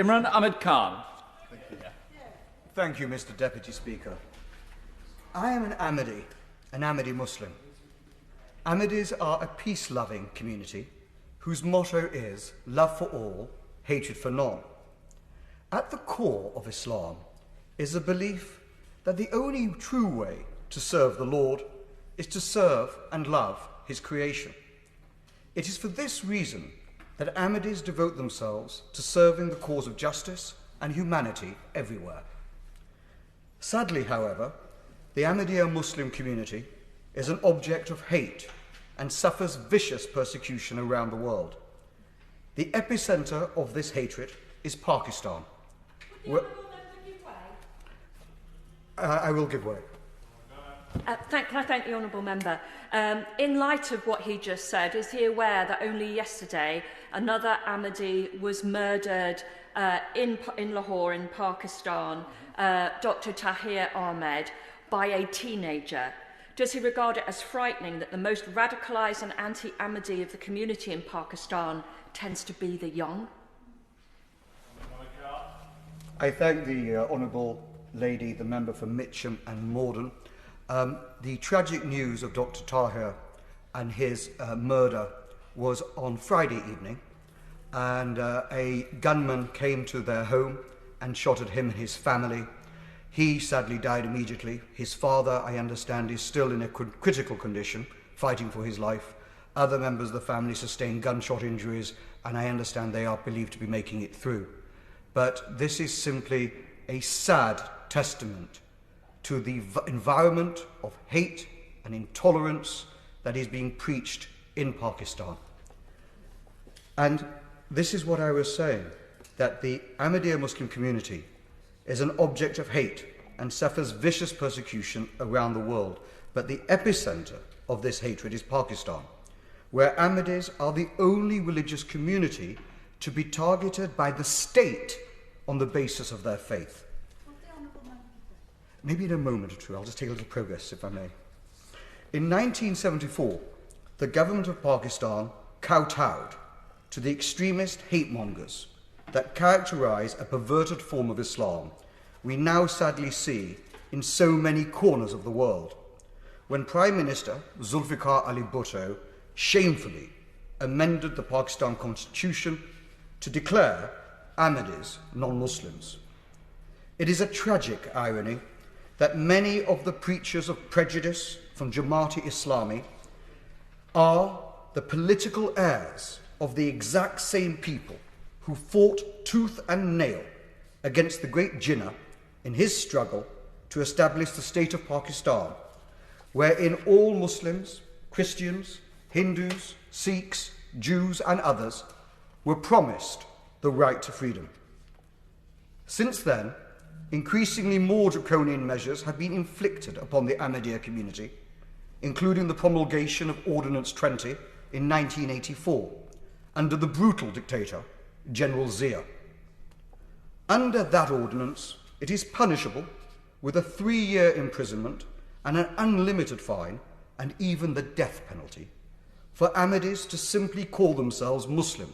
Imran Ahmed Khan. Thank you, Mr. Deputy Speaker. I am an Ahmadi Muslim. Ahmadis are a peace-loving community whose motto is love for all, hatred for none. At the core of Islam is a belief that the only true way to serve the Lord is to serve and love his creation. It is for this reason that Ahmadis devote themselves to serving the cause of justice and humanity everywhere. Sadly, however, the Ahmadiyya Muslim community is an object of hate and suffers vicious persecution around the world. The epicenter of this hatred is Pakistan. I will give way. Can I thank the Honourable Member? In light of what he just said, is he aware that only yesterday another Ahmadi was murdered in Lahore in Pakistan, Dr. Tahir Ahmed, by a teenager? Does he regard it as frightening that the most radicalised and anti-Ahmadi of the community in Pakistan tends to be the young? I thank the Honourable Lady, the member for Mitcham and Morden. The tragic news of Dr. Tahir and his murder was on Friday evening, and a gunman came to their home and shot at him and his family. He sadly died immediately. His father, I understand, is still in a critical condition, fighting for his life. Other members of the family sustained gunshot injuries, and I understand they are believed to be making it through. But this is simply a sad testament to the environment of hate and intolerance that is being preached in Pakistan. And this is what I was saying, that the Ahmadiyya Muslim community is an object of hate and suffers vicious persecution around the world. But the epicenter of this hatred is Pakistan, where Ahmadis are the only religious community to be targeted by the state on the basis of their faith. Maybe in a moment or two, I'll just take a little progress, if I may. In 1974, the government of Pakistan kowtowed to the extremist hate mongers that characterize a perverted form of Islam we now sadly see in so many corners of the world, when Prime Minister Zulfikar Ali Bhutto shamefully amended the Pakistan Constitution to declare Ahmadis non-Muslims. It is a tragic irony that many of the preachers of prejudice from Jamaat-e-Islami are the political heirs of the exact same people who fought tooth and nail against the great Jinnah in his struggle to establish the state of Pakistan, wherein all Muslims, Christians, Hindus, Sikhs, Jews and others were promised the right to freedom. Since then, increasingly more draconian measures have been inflicted upon the Ahmadiyya community, including the promulgation of Ordinance 20 in 1984, under the brutal dictator, General Zia. Under that ordinance, it is punishable with a 3-year imprisonment and an unlimited fine, and even the death penalty, for Ahmadis to simply call themselves Muslim,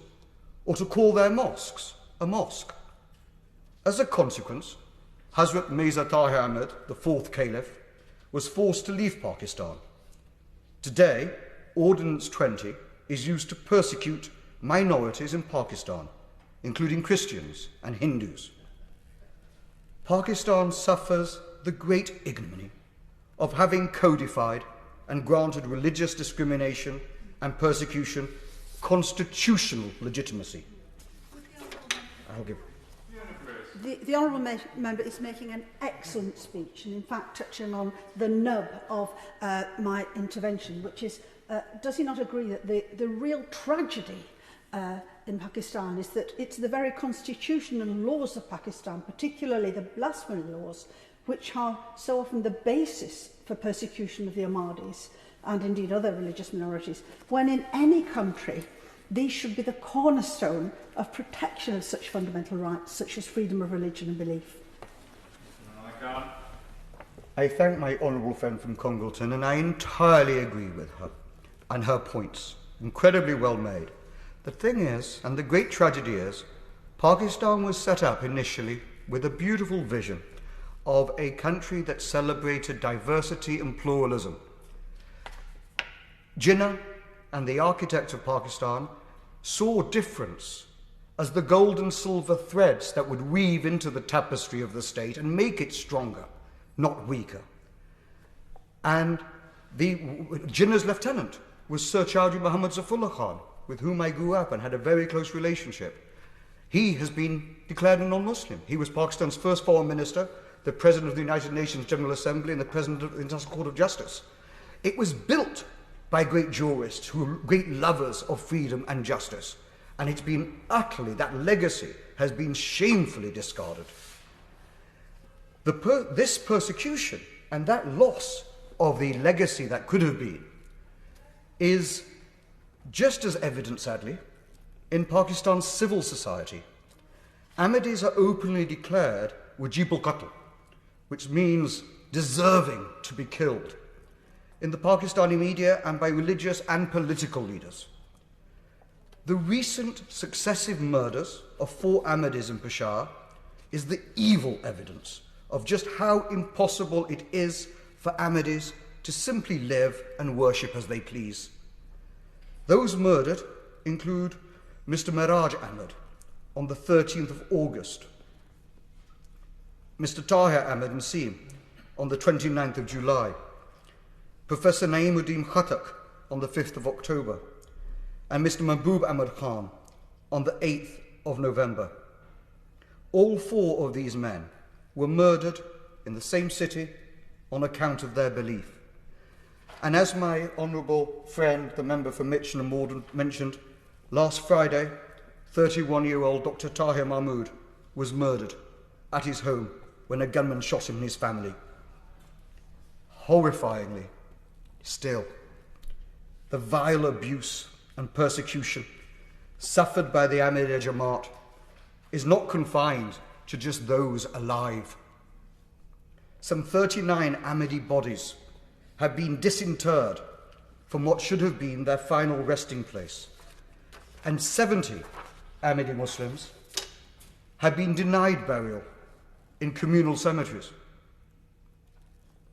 or to call their mosques a mosque. As a consequence, Hazrat Mirza Tahir Ahmad, the 4th Caliph, was forced to leave Pakistan. Today, Ordinance 20 is used to persecute minorities in Pakistan, including Christians and Hindus. Pakistan suffers the great ignominy of having codified and granted religious discrimination and persecution constitutional legitimacy. I'll give. The Honourable Member is making an excellent speech, and in fact touching on the nub of my intervention, which is, does he not agree that the real tragedy in Pakistan is that it's the very constitution and laws of Pakistan, particularly the blasphemy laws, which are so often the basis for persecution of the Ahmadis and indeed other religious minorities, when in any country these should be the cornerstone of protection of such fundamental rights, such as freedom of religion and belief. I thank my honourable friend from Congleton, and I entirely agree with her and her points. Incredibly well made. The thing is, and the great tragedy is, Pakistan was set up initially with a beautiful vision of a country that celebrated diversity and pluralism. Jinnah and the architects of Pakistan saw difference as the gold and silver threads that would weave into the tapestry of the state and make it stronger, not weaker. And Jinnah's lieutenant was Sir Chaudhry Muhammad Zafrullah Khan, with whom I grew up and had a very close relationship. He has been declared a non-Muslim. He was Pakistan's first foreign minister, the President of the United Nations General Assembly, and the President of the International Court of Justice. It was built by great jurists who were great lovers of freedom and justice. And it's been utterly, that legacy has been shamefully discarded. This persecution and that loss of the legacy that could have been is just as evident, sadly, in Pakistan's civil society. Ahmadis are openly declared wajib al-qatl, which means deserving to be killed, in the Pakistani media and by religious and political leaders. The recent successive murders of 4 Ahmadis in Peshawar is the evil evidence of just how impossible it is for Ahmadis to simply live and worship as they please. Those murdered include Mr. Miraj Ahmed on the 13th of August, Mr. Tahir Ahmed Naseem on the 29th of July, Professor Naimuddin Khattak on the 5th of October, and Mr. Mahbub Ahmed Khan on the 8th of November. All 4 of these men were murdered in the same city on account of their belief. And as my honourable friend, the member for Mitchell and Morden, mentioned, last Friday, 31-year-old Dr. Tahir Mahmood was murdered at his home when a gunman shot him and his family. Horrifyingly, still, the vile abuse and persecution suffered by the Ahmadiyya Jamaat is not confined to just those alive. Some 39 Ahmadi bodies have been disinterred from what should have been their final resting place, and 70 Ahmadi Muslims have been denied burial in communal cemeteries.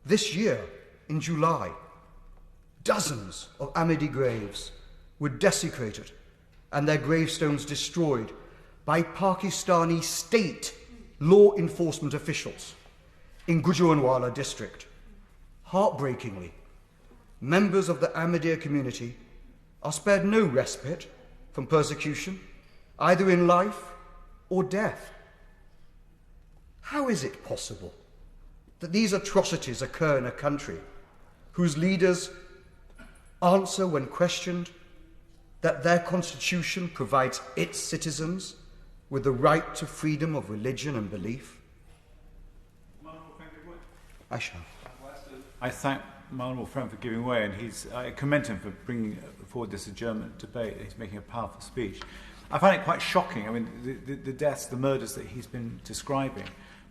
This year, in July, dozens of Ahmadi graves were desecrated and their gravestones destroyed by Pakistani state law enforcement officials in Gujranwala district. Heartbreakingly, members of the Ahmadiyya community are spared no respite from persecution, either in life or death. How is it possible that these atrocities occur in a country whose leaders answer when questioned that their constitution provides its citizens with the right to freedom of religion and belief? I shall. I thank my honourable friend for giving way, and I commend him for bringing forward this adjournment debate. He's making a powerful speech. I find it quite shocking, I mean, the deaths, the murders that he's been describing,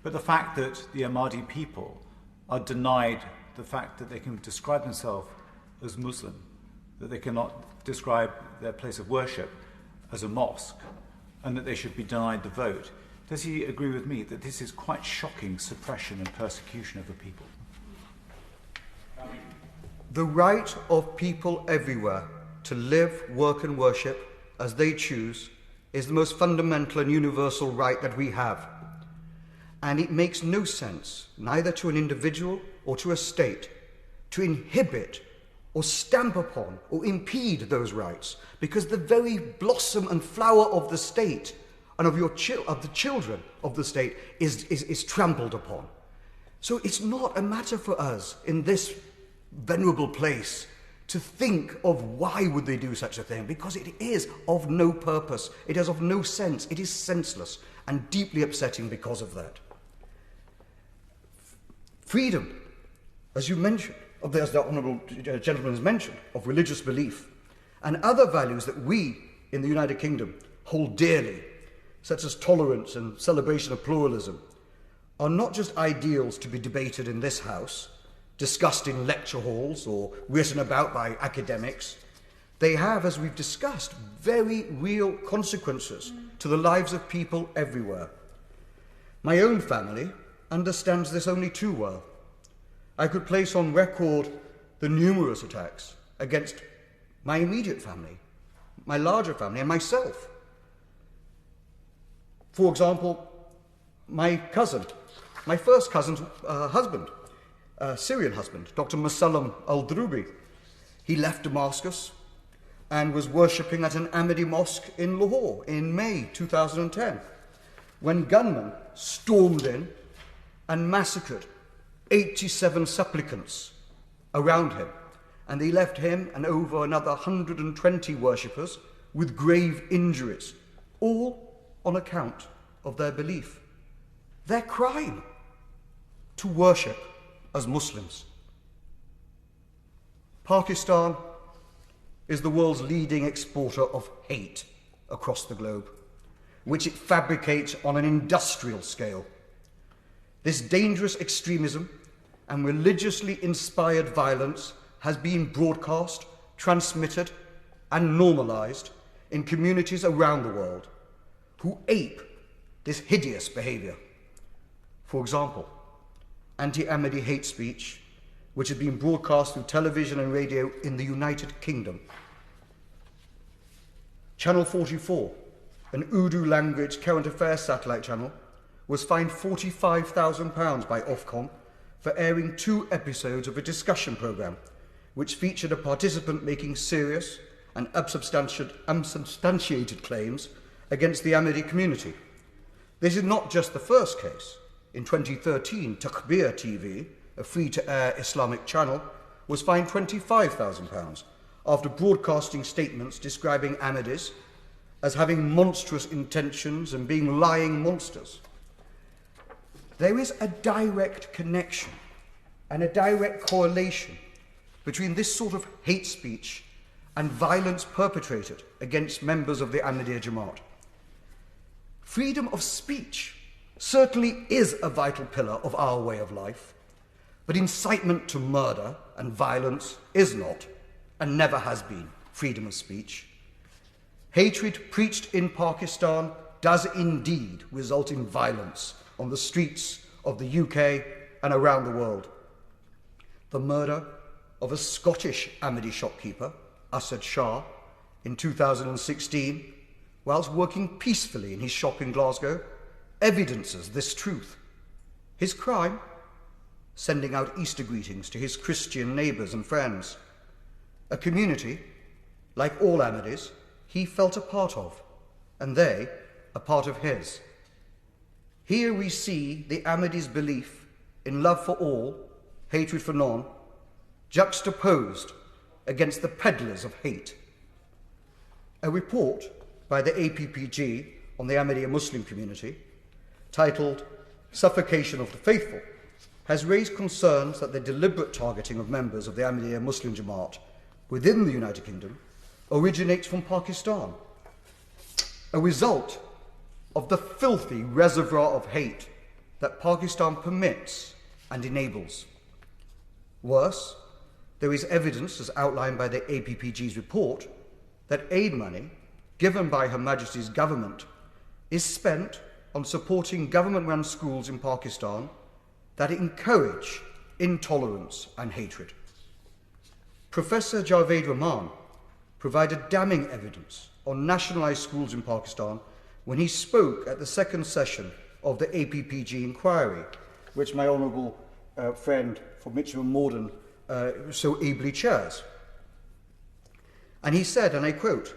but the fact that the Ahmadi people are denied the fact that they can describe themselves as Muslim, that they cannot describe their place of worship as a mosque, and that they should be denied the vote. Does he agree with me that this is quite shocking suppression and persecution of the people? The right of people everywhere to live, work and worship as they choose is the most fundamental and universal right that we have. And it makes no sense, neither to an individual or to a state, to inhibit or stamp upon or impede those rights, because the very blossom and flower of the state and of the children of the state is trampled upon. So it's not a matter for us in this venerable place to think of why would they do such a thing, because it is of no purpose, it is of no sense, it is senseless and deeply upsetting because of that. Freedom, as you mentioned, as the honourable gentleman has mentioned, of religious belief and other values that we in the United Kingdom hold dearly, such as tolerance and celebration of pluralism, are not just ideals to be debated in this House, discussed in lecture halls or written about by academics. They have, as we've discussed, very real consequences to the lives of people everywhere. My own family understands this only too well. I could place on record the numerous attacks against my immediate family, my larger family, and myself. For example, my cousin, my first cousin's husband, Syrian husband, Dr. Musallam al-Drubi, he left Damascus and was worshipping at an Ahmadi mosque in Lahore in May 2010, when gunmen stormed in and massacred 87 supplicants around him, and they left him and over another 120 worshippers with grave injuries, all on account of their belief, their crime to worship as Muslims. Pakistan is the world's leading exporter of hate across the globe, which it fabricates on an industrial scale. This dangerous extremism and religiously inspired violence has been broadcast, transmitted, and normalized in communities around the world who ape this hideous behavior. For example, anti-Ahmadi hate speech, which had been broadcast through television and radio in the United Kingdom. Channel 44, an Urdu language current affairs satellite channel, was fined £45,000 by Ofcom for airing 2 episodes of a discussion programme which featured a participant making serious and unsubstantiated claims against the Ahmadi community. This is not just the first case. In 2013, Takbir TV, a free-to-air Islamic channel, was fined £25,000 after broadcasting statements describing Ahmadis as having monstrous intentions and being lying monsters. There is a direct connection and a direct correlation between this sort of hate speech and violence perpetrated against members of the Ahmadiyya Jamaat. Freedom of speech certainly is a vital pillar of our way of life, but incitement to murder and violence is not, and never has been, freedom of speech. Hatred preached in Pakistan does indeed result in violence on the streets of the UK and around the world. The murder of a Scottish Ahmadi shopkeeper, Asad Shah, in 2016, whilst working peacefully in his shop in Glasgow, evidences this truth. His crime? Sending out Easter greetings to his Christian neighbours and friends. A community, like all Ahmadis, he felt a part of, and they a part of his. Here we see the Ahmadis' belief in love for all, hatred for none, juxtaposed against the peddlers of hate. A report by the APPG on the Ahmadiyya Muslim community, titled Suffocation of the Faithful, has raised concerns that the deliberate targeting of members of the Ahmadiyya Muslim Jamaat within the United Kingdom originates from Pakistan, a result of the filthy reservoir of hate that Pakistan permits and enables. Worse, there is evidence, as outlined by the APPG's report, that aid money given by Her Majesty's government is spent on supporting government-run schools in Pakistan that encourage intolerance and hatred. Professor Javed Rahman provided damning evidence on nationalised schools in Pakistan when he spoke at the second session of the APPG inquiry, which my honourable friend from Mitcham and Morden so ably chairs. And he said, and I quote,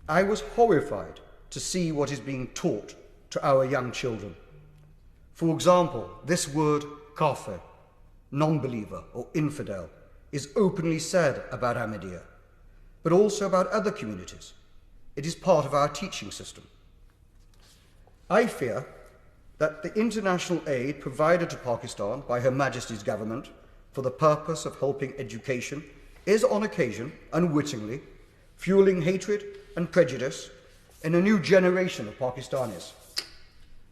"I was horrified to see what is being taught to our young children. For example, this word kafir, non-believer or infidel, is openly said about Ahmadiyya, but also about other communities. It is part of our teaching system. I fear that the international aid provided to Pakistan by Her Majesty's government for the purpose of helping education is on occasion, unwittingly, fueling hatred and prejudice in a new generation of Pakistanis.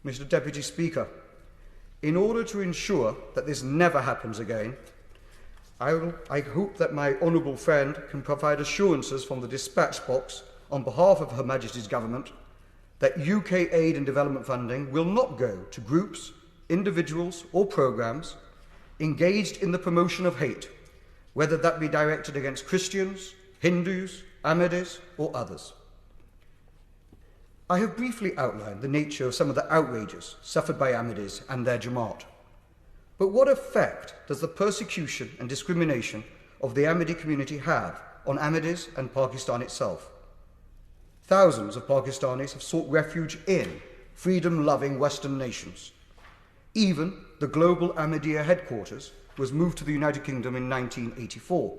Mr. Deputy Speaker, in order to ensure that this never happens again, I hope that my honourable friend can provide assurances from the dispatch box on behalf of Her Majesty's Government that UK aid and development funding will not go to groups, individuals or programmes engaged in the promotion of hate, whether that be directed against Christians, Hindus, Ahmadis or others. I have briefly outlined the nature of some of the outrages suffered by Ahmadis and their Jamaat. But what effect does the persecution and discrimination of the Ahmadi community have on Ahmadis and Pakistan itself? Thousands of Pakistanis have sought refuge in freedom-loving Western nations. Even the global Ahmadiyya headquarters was moved to the United Kingdom in 1984.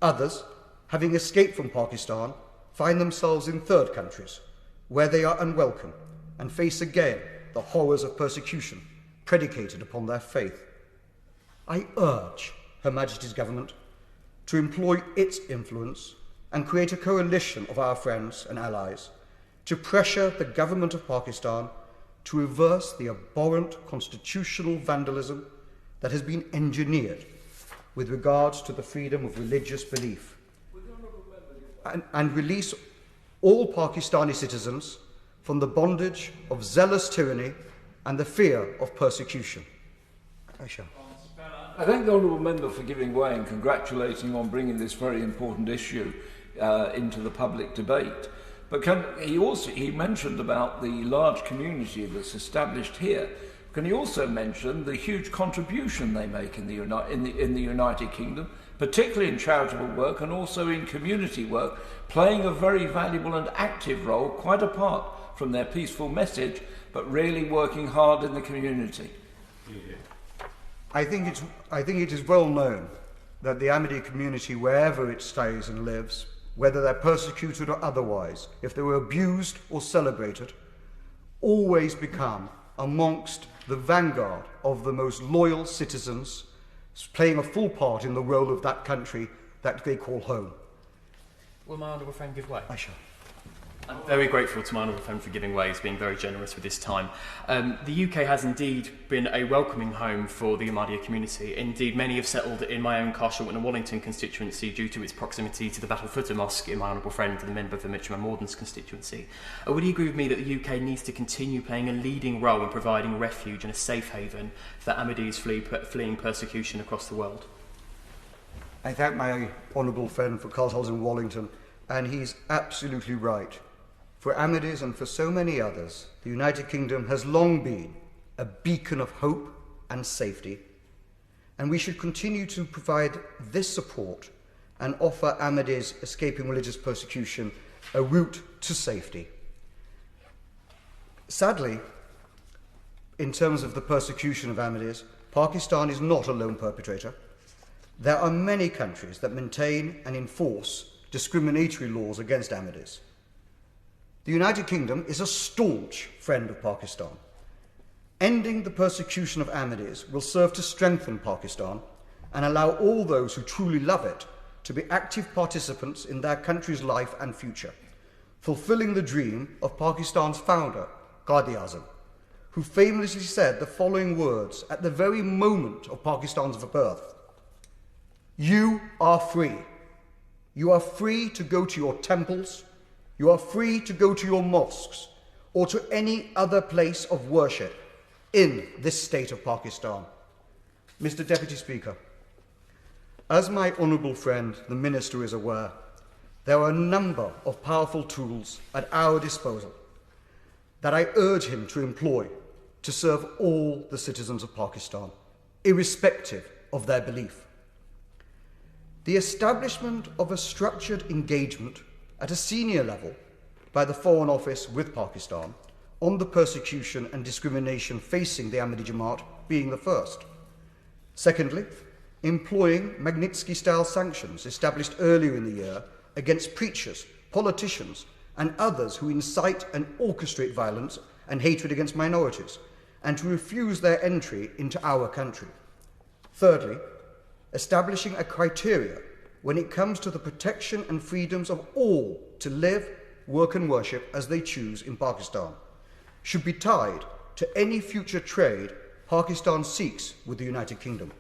Others, having escaped from Pakistan, find themselves in third countries, where they are unwelcome and face again the horrors of persecution predicated upon their faith. I urge Her Majesty's Government to employ its influence and create a coalition of our friends and allies to pressure the government of Pakistan to reverse the abhorrent constitutional vandalism that has been engineered with regards to the freedom of religious belief, and release all Pakistani citizens from the bondage of zealous tyranny and the fear of persecution. Aisha. I thank the Honourable Member for giving way and congratulating on bringing this very important issue into the public debate. But he mentioned about the large community that's established here. Can he also mention the huge contribution they make in the United Kingdom, particularly in charitable work and also in community work, playing a very valuable and active role, quite apart from their peaceful message, but really working hard in the community? I think it is well known that the Ahmadi community, wherever it stays and lives, whether they're persecuted or otherwise, if they were abused or celebrated, always become amongst the vanguard of the most loyal citizens, playing a full part in the role of that country that they call home. Will my honourable friend give way? I shall. I'm very grateful to my honourable friend for giving way. He's being very generous with his time. The UK has indeed been a welcoming home for the Ahmadiyya community. Indeed, many have settled in my own Carshalton and Wallington constituency due to its proximity to the Battlefooter Mosque in my honourable friend, the member of the Mitcham and Mordens constituency. Would he agree with me that the UK needs to continue playing a leading role in providing refuge and a safe haven for Ahmadis fleeing persecution across the world? I thank my honourable friend for Carshalton and Wallington, and he's absolutely right. For Ahmadis and for so many others, the United Kingdom has long been a beacon of hope and safety, and we should continue to provide this support and offer Ahmadis escaping religious persecution a route to safety. Sadly, in terms of the persecution of Ahmadis, Pakistan is not a lone perpetrator. There are many countries that maintain and enforce discriminatory laws against Ahmadis. The United Kingdom is a staunch friend of Pakistan. Ending the persecution of Ahmadis will serve to strengthen Pakistan and allow all those who truly love it to be active participants in their country's life and future, fulfilling the dream of Pakistan's founder, Quaid-e-Azam, who famously said the following words at the very moment of Pakistan's birth: "You are free. You are free to go to your temples. You are free to go to your mosques or to any other place of worship in this state of Pakistan." Mr. Deputy Speaker, as my honourable friend, the Minister, is aware, there are a number of powerful tools at our disposal that I urge him to employ to serve all the citizens of Pakistan, irrespective of their belief. The establishment of a structured engagement at a senior level by the Foreign Office with Pakistan on the persecution and discrimination facing the Ahmadi Jamaat being the first. Secondly, employing Magnitsky-style sanctions established earlier in the year against preachers, politicians, and others who incite and orchestrate violence and hatred against minorities, and to refuse their entry into our country. Thirdly, establishing a criteria when it comes to the protection and freedoms of all to live, work and worship as they choose in Pakistan, should be tied to any future trade Pakistan seeks with the United Kingdom.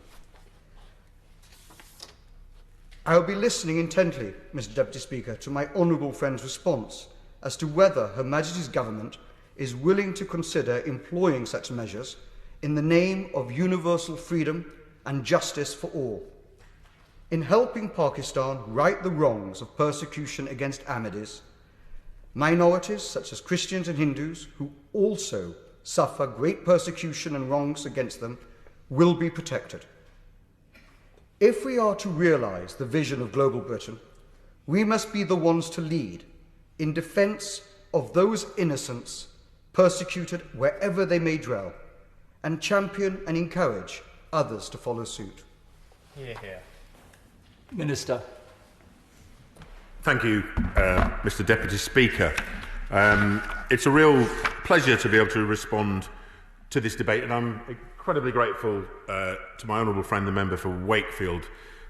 I will be listening intently, Mr Deputy Speaker, to my honourable friend's response as to whether Her Majesty's Government is willing to consider employing such measures in the name of universal freedom and justice for all. In helping Pakistan right the wrongs of persecution against Ahmadis, minorities such as Christians and Hindus, who also suffer great persecution and wrongs against them, will be protected. If we are to realise the vision of global Britain, we must be the ones to lead in defence of those innocents persecuted wherever they may dwell, and champion and encourage others to follow suit. Hear, hear. Minister. Thank you, Mr Deputy Speaker. It's a real pleasure to be able to respond to this debate, and I'm incredibly grateful to my honourable friend, the member for Wakefield,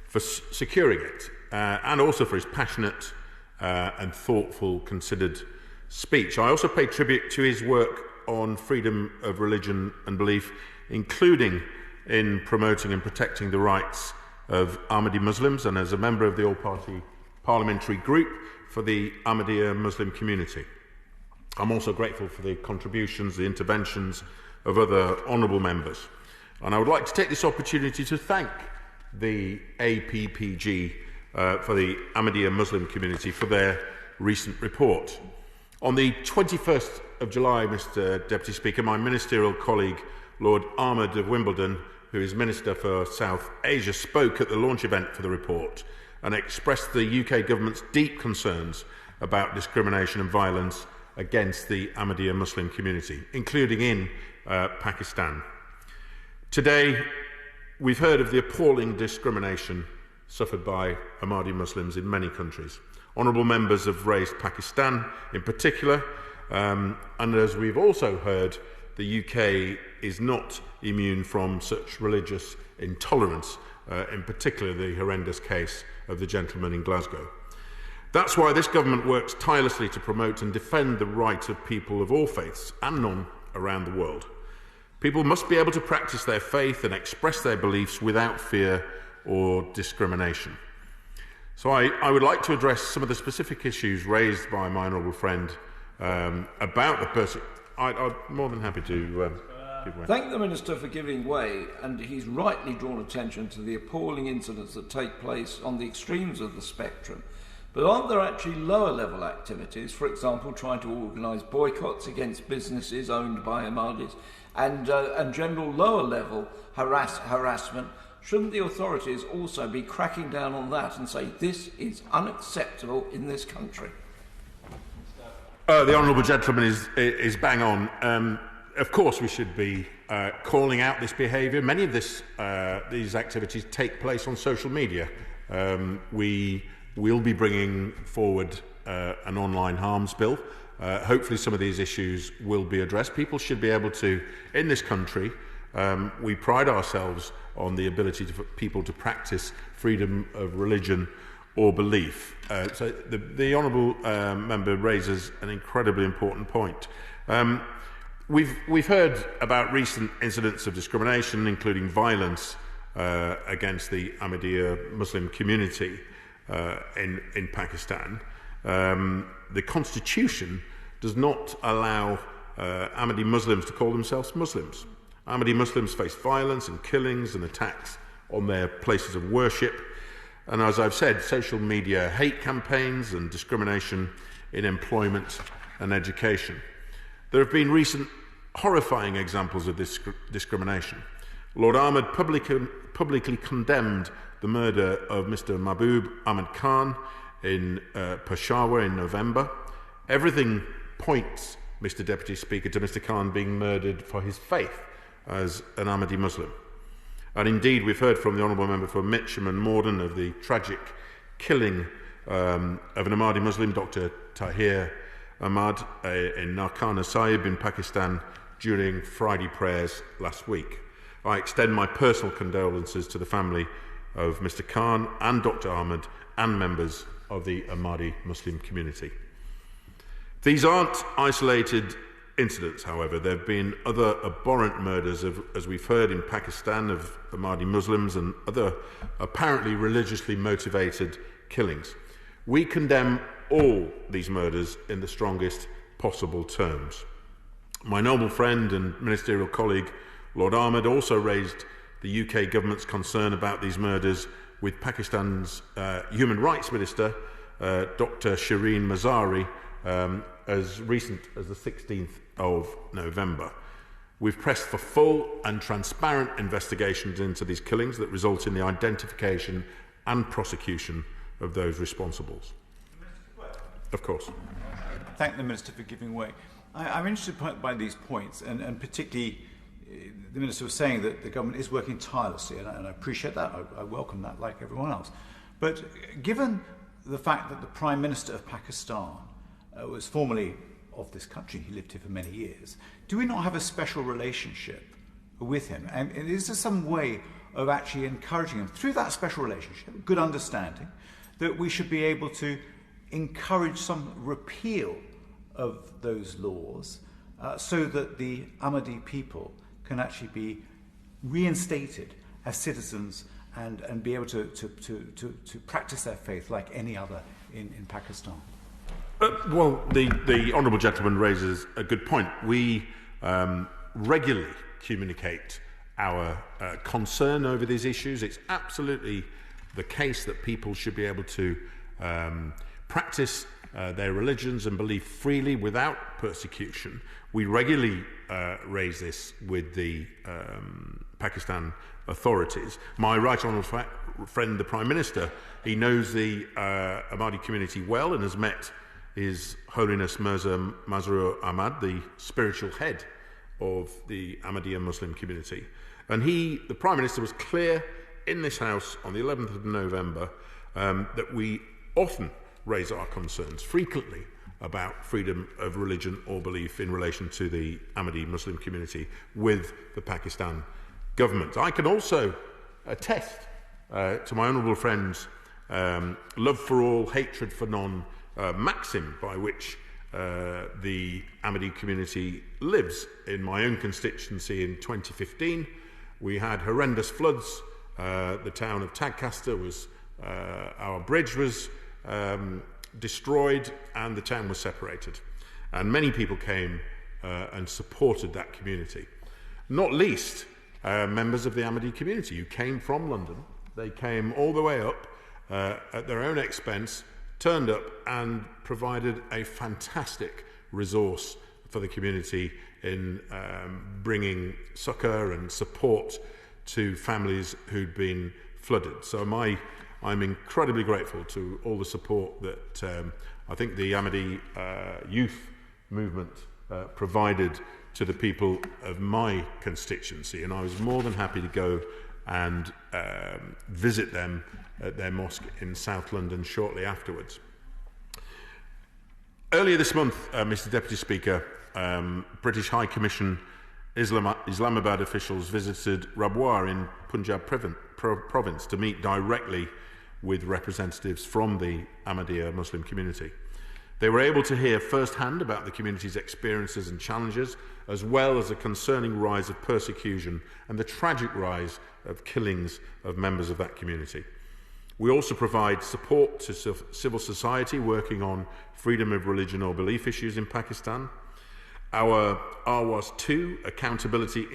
for securing it, and also for his passionate and thoughtful, considered speech. I also pay tribute to his work on freedom of religion and belief, including in promoting and protecting the rights of Ahmadi Muslims, and as a member of the all-party parliamentary group for the Ahmadiyya Muslim community. I'm also grateful for the contributions, the interventions of other honourable members. And I would like to take this opportunity to thank the APPG for the Ahmadiyya Muslim community for their recent report. On the 21st of July, Mr Deputy Speaker, my ministerial colleague, Lord Ahmed of Wimbledon, who is Minister for South Asia, spoke at the launch event for the report and expressed the UK government's deep concerns about discrimination and violence against the Ahmadiyya Muslim community, including in Pakistan. Today, we've heard of the appalling discrimination suffered by Ahmadi Muslims in many countries. Honourable members have raised Pakistan in particular, and as we've also heard, the UK is not immune from such religious intolerance, in particular the horrendous case of the gentleman in Glasgow. That's why this government works tirelessly to promote and defend the right of people of all faiths and none around the world. People must be able to practice their faith and express their beliefs without fear or discrimination. So I would like to address some of the specific issues raised by my honourable friend about the persecution. I'm more than happy to give way. Thank the Minister for giving way, and he's rightly drawn attention to the appalling incidents that take place on the extremes of the spectrum. But aren't there actually lower level activities, for example trying to organise boycotts against businesses owned by Ahmadis, and general lower level harassment? Shouldn't the authorities also be cracking down on that and say this is unacceptable in this country? The honourable gentleman is bang on. Of course we should be calling out this behaviour. Many of these activities take place on social media. We will be bringing forward an online harms bill. Hopefully some of these issues will be addressed. People should be able to, in this country, we pride ourselves on the ability for people to practice freedom of religion or belief. So the honourable member raises an incredibly important point. We've heard about recent incidents of discrimination, including violence against the Ahmadiyya Muslim community in Pakistan. The Constitution does not allow Ahmadi Muslims to call themselves Muslims. Ahmadi Muslims face violence and killings and attacks on their places of worship. And as I've said, social media hate campaigns and discrimination in employment and education. There have been recent horrifying examples of this discrimination. Lord Ahmed publicly condemned the murder of Mr. Mahbub Ahmed Khan in Peshawar in November. Everything points, Mr. Deputy Speaker, to Mr. Khan being murdered for his faith as an Ahmadi Muslim. And indeed, we've heard from the Honourable Member for Mitcham and Morden of the tragic killing of an Ahmadi Muslim, Dr. Tahir Ahmad, in Narkana Sahib in Pakistan during Friday prayers last week. I extend my personal condolences to the family of Mr. Khan and Dr. Ahmad and members of the Ahmadi Muslim community. These aren't isolated incidents, however. There have been other abhorrent murders, as we've heard in Pakistan, of Ahmadi Muslims and other apparently religiously motivated killings. We condemn all these murders in the strongest possible terms. My noble friend and ministerial colleague, Lord Ahmed, also raised the UK government's concern about these murders with Pakistan's Human Rights Minister, Dr. Shireen Mazari, as recent as the 16th of November. We've pressed for full and transparent investigations into these killings that result in the identification and prosecution of those responsible. Of course. Thank the Minister for giving way. I'm interested by these points, and particularly the Minister was saying that the government is working tirelessly, and I appreciate that. I welcome that, like everyone else. But given the fact that the Prime Minister of Pakistan was formerly of this country, he lived here for many years, do we not have a special relationship with him? And is there some way of actually encouraging him, through that special relationship, good understanding, that we should be able to encourage some repeal of those laws so that the Ahmadi people can actually be reinstated as citizens and be able to practice their faith like any other in Pakistan? Well, the Honourable Gentleman raises a good point. We regularly communicate our concern over these issues. It's absolutely the case that people should be able to practice their religions and belief freely without persecution. We regularly raise this with the Pakistan authorities. My right honourable friend, the Prime Minister, he knows the Ahmadi community well and has met His Holiness Mirza Masroor Ahmad, the spiritual head of the Ahmadiyya Muslim community. And the Prime Minister, was clear in this House on the 11th of November that we often raise our concerns frequently about freedom of religion or belief in relation to the Ahmadi Muslim community with the Pakistan government. I can also attest to my honourable friend's love for all, hatred for none maxim by which the Ahmadi community lives. In my own constituency in 2015, we had horrendous floods. The town of Tadcaster was, our bridge was destroyed and the town was separated. And many people came and supported that community. Not least members of the Ahmadi community who came from London. They came all the way up at their own expense, turned up and provided a fantastic resource for the community in bringing succour and support to families who'd been flooded. So I'm incredibly grateful to all the support that I think the Ahmadi youth movement provided to the people of my constituency, and I was more than happy to go and visit them at their mosque in South London shortly afterwards. Earlier this month, Mr. Deputy Speaker, British High Commission Islamabad officials visited Rabwar in Punjab province to meet directly with representatives from the Ahmadiyya Muslim community. They were able to hear firsthand about the community's experiences and challenges, as well as a concerning rise of persecution and the tragic rise of killings of members of that community. We also provide support to civil society working on freedom of religion or belief issues in Pakistan. Our AWAS 2, Accountability,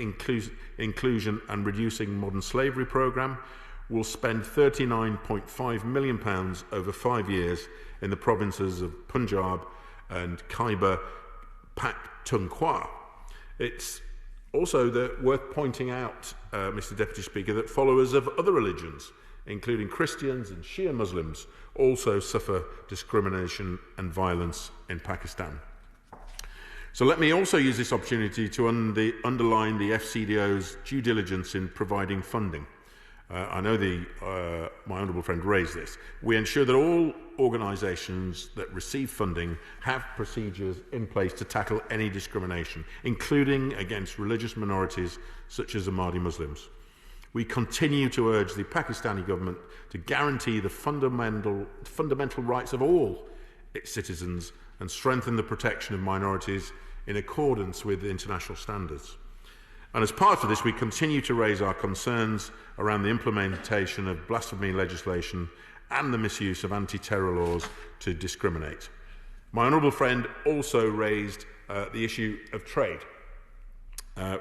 Inclusion and Reducing Modern Slavery programme, will spend £39.5 million over 5 years in the provinces of Punjab and Khyber Pakhtunkhwa. It's also worth pointing out, Mr. Deputy Speaker, that followers of other religions, including Christians and Shia Muslims, also suffer discrimination and violence in Pakistan. So let me also use this opportunity to underline the FCDO's due diligence in providing funding. I know my honourable friend raised this. We ensure that all organisations that receive funding have procedures in place to tackle any discrimination, including against religious minorities such as Ahmadi Muslims. We continue to urge the Pakistani government to guarantee the fundamental rights of all its citizens and strengthen the protection of minorities in accordance with international standards. And as part of this, we continue to raise our concerns around the implementation of blasphemy legislation and the misuse of anti-terror laws to discriminate. My honourable friend also raised the issue of trade.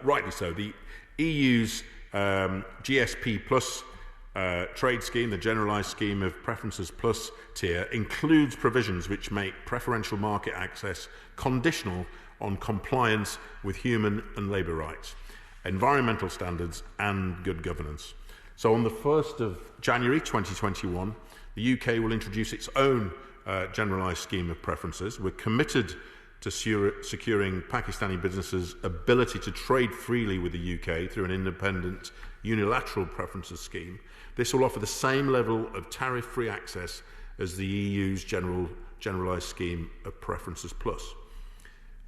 Rightly so. The EU's GSP Plus trade scheme, the Generalised Scheme of Preferences Plus tier, includes provisions which make preferential market access conditional on compliance with human and labour rights, environmental standards and good governance. So on the 1st of January 2021, the UK will introduce its own generalised scheme of preferences. We're committed to securing Pakistani businesses' ability to trade freely with the UK through an independent unilateral preferences scheme. This will offer the same level of tariff-free access as the EU's generalised scheme of preferences plus.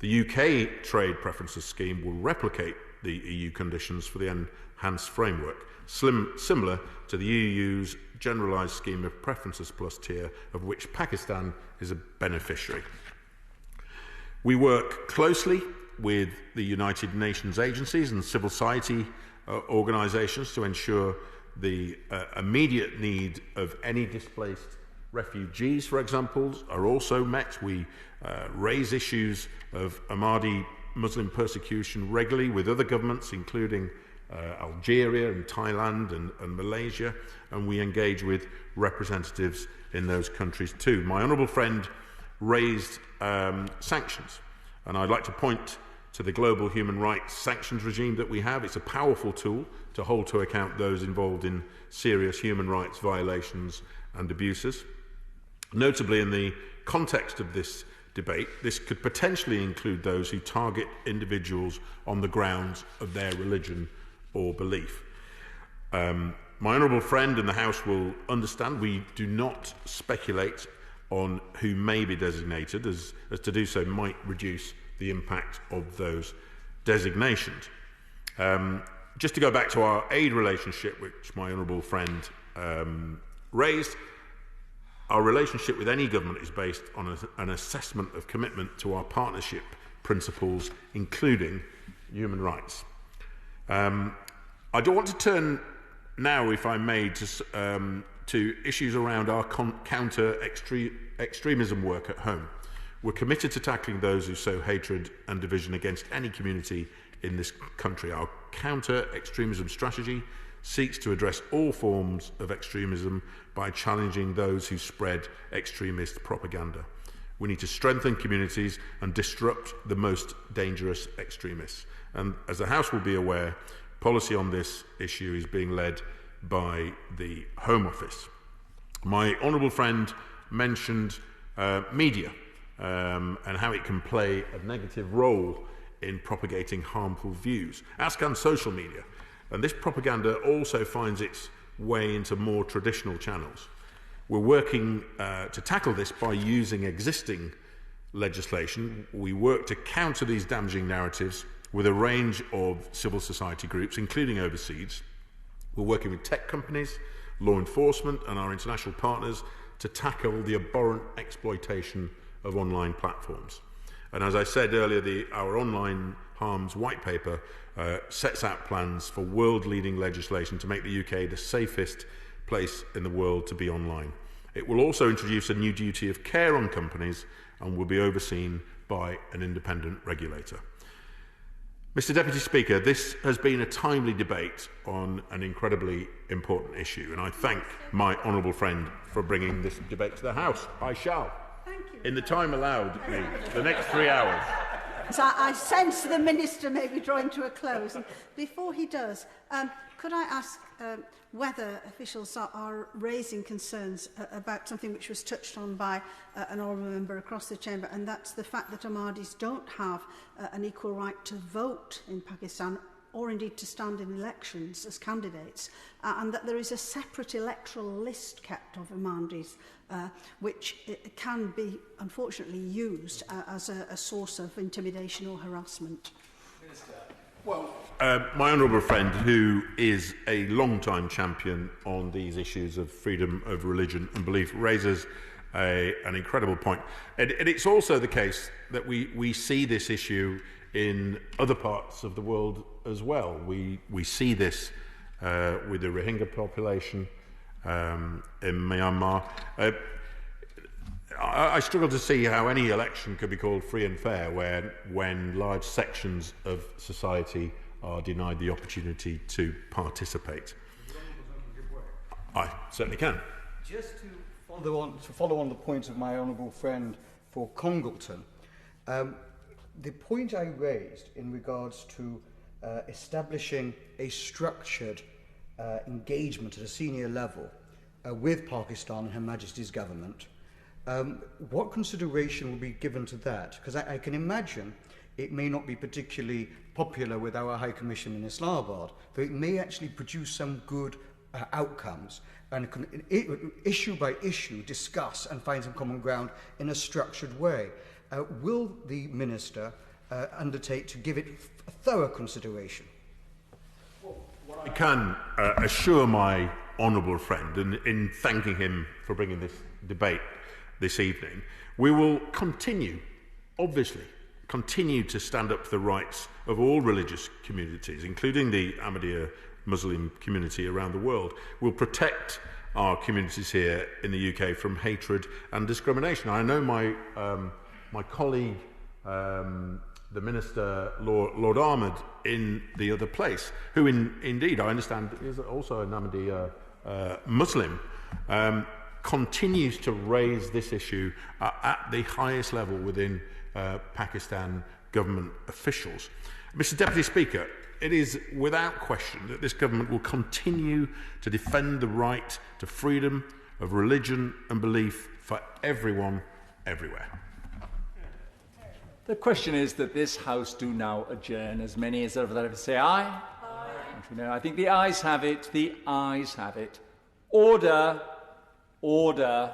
The UK trade preferences scheme will replicate the EU conditions for the enhanced framework, similar to the EU's generalised scheme of preferences plus tier, of which Pakistan is a beneficiary. We work closely with the United Nations agencies and civil society organisations to ensure the immediate need of any displaced refugees, for example, are also met. We raise issues of Ahmadi Muslim persecution regularly with other governments, including Algeria and Thailand and Malaysia, and we engage with representatives in those countries too. My honourable friend raised sanctions, and I'd like to point to the global human rights sanctions regime that we have. It's a powerful tool to hold to account those involved in serious human rights violations and abuses. Notably, in the context of this debate, this could potentially include those who target individuals on the grounds of their religion or belief. My honourable friend in the House will understand we do not speculate on who may be designated, as to do so might reduce the impact of those designations. Just to go back to our aid relationship, which my honourable friend raised, our relationship with any government is based on an assessment of commitment to our partnership principles, including human rights. I do want to turn now, if I may, to issues around our counter-extremism work at home. We're committed to tackling those who sow hatred and division against any community in this country. Our counter-extremism strategy seeks to address all forms of extremism by challenging those who spread extremist propaganda. We need to strengthen communities and disrupt the most dangerous extremists. And as the House will be aware, policy on this issue is being led by the Home Office. My honourable friend mentioned media and how it can play a negative role in propagating harmful views. Ask on social media. And this propaganda also finds its way into more traditional channels. We're working to tackle this by using existing legislation. We work to counter these damaging narratives with a range of civil society groups, including overseas. We're working with tech companies, law enforcement and our international partners to tackle the abhorrent exploitation of online platforms. And as I said earlier, our online harms white paper sets out plans for world-leading legislation to make the UK the safest place in the world to be online. It will also introduce a new duty of care on companies and will be overseen by an independent regulator. Mr. Deputy Speaker, this has been a timely debate on an incredibly important issue, and I thank my honourable friend for bringing this debate to the House. I shall, in the time allowed me, the next 3 hours. So I sense the Minister may be drawing to a close. And before he does, could I ask whether officials are raising concerns about something which was touched on by an honourable member across the chamber, and that's the fact that Ahmadis don't have an equal right to vote in Pakistan, or indeed to stand in elections as candidates, and that there is a separate electoral list kept of Ahmadis, which can be, unfortunately, used as a source of intimidation or harassment. Well, my honourable friend, who is a long-time champion on these issues of freedom of religion and belief, raises an incredible point. And it's also the case that we see this issue in other parts of the world as well. We see this with the Rohingya population in Myanmar. I struggle to see how any election could be called free and fair when large sections of society are denied the opportunity to participate. I certainly can. Just to follow on the point of my honourable friend for Congleton, the point I raised in regards to establishing a structured engagement at a senior level with Pakistan and Her Majesty's government, what consideration will be given to that? Because I can imagine it may not be particularly popular with our High Commission in Islamabad, but it may actually produce some good outcomes and can, issue by issue, discuss and find some common ground in a structured way. Will the Minister undertake to give it thorough consideration? I can assure my honourable friend, and in thanking him for bringing this debate this evening, we will continue, obviously, to stand up for the rights of all religious communities, including the Ahmadiyya Muslim community around the world. We'll protect our communities here in the UK from hatred and discrimination. I know my colleague, the Minister, Lord Ahmed, in the other place, who indeed, I understand, is also an Ahmadiyya Muslim, continues to raise this issue at the highest level within Pakistan government officials. Mr. Deputy Speaker, it is without question that this government will continue to defend the right to freedom of religion and belief for everyone, everywhere. The question is that this House do now adjourn. As many as ever say aye. Aye. No, I think the ayes have it. The ayes have it. Order. Order.